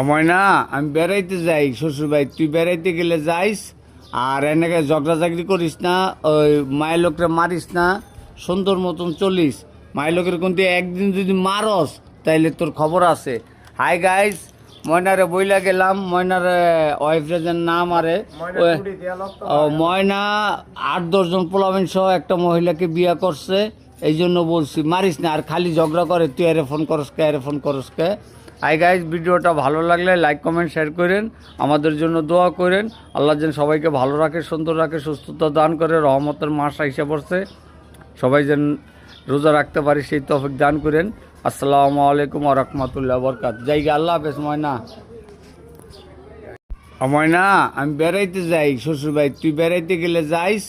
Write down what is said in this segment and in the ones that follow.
আমার না আমি বেড়াইতে যাই শ্বশুর বাড়ি, তুই বেড়াইতে গেলে যাইস আর এনেকে ঝগড়া চাকরি করিস না, ওই মায়ের লোকরে মারিস না, সুন্দর মতন চলিস। মায়ের লোকের কিন্তু একদিন যদি মারস তাইলে তোর খবর আছে। হাই গাইস, ময়নারে বইলা গেলাম, ময়নার ওয়াইফরে যেন না মারে। ময়না 8-10 জন পোলাবেন সহ একটা মহিলাকে বিয়া করছে, এই জন্য বলছি মারিস না। আর খালি ঝগড়া করে, তুই আরে ফোন করস কে, আরে ফোন করস কে। হাই গাইজ, ভিডিওটা ভালো লাগলে লাইক কমেন্ট শেয়ার করেন, আমাদের জন্য দোয়া করেন। আল্লাহ যেন সবাইকে ভালো রাখে, সুন্দর রাখে, সুস্থতা দান করে। রহমতের মাস আইসা পড়ছে, সবাই যেন রোজা রাখতে পারি সেই তৌফিক দান করেন। আসসালামু আলাইকুম ওয়া রাহমাতুল্লাহি ওয়া বারাকাতুহু। জায়গা আল্লাহ হাফেজ। ময়না ময়না আমি বেড়াইতে যাই শ্বশুর বাড়ি, তুই বেড়াইতে গেলে যাইস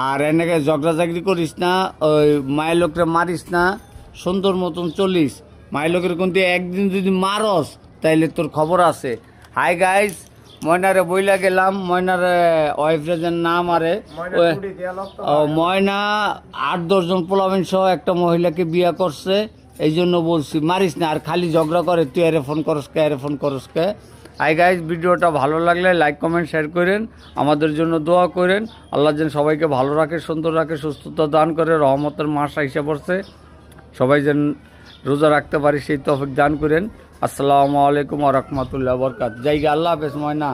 আর এনেকে ঝগড়া চাকরি করিস না, ওই মায়ের লোকরে মারিস না, সুন্দর মতন চলিস। মায়ের লোকের কিন্তু একদিন যদি মারস তাইলে তোর খবর আছে। হাই গাইস, ময়নারে বইলা গেলাম, ময়নার ওয়াইফরে যেন না মারে। ময়না 8-10 জন পোলাবেন সহ একটা মহিলাকে বিয়া করছে, এই জন্য বলছি মারিস না। আর খালি ঝগড়া করে, তুই আরে ফোন করস কে, আরে ফোন করস কে। হাই গাইজ, ভিডিওটা ভালো লাগলে লাইক কমেন্ট শেয়ার করেন, আমাদের জন্য দোয়া করেন। আল্লাহ যেন সবাইকে ভালো রাখে, সুন্দর রাখে, সুস্থতা দান করে। রহমতের মাস আইসা পড়ছে, সবাই যেন রোজা রাখতে পারি সেই তৌফিক দান করেন। আসসালামু আলাইকুম ওয়া রাহমাতুল্লাহি ওয়া বারাকাতুহু। জায়গা আল্লাহ হাফেজ। ময়না।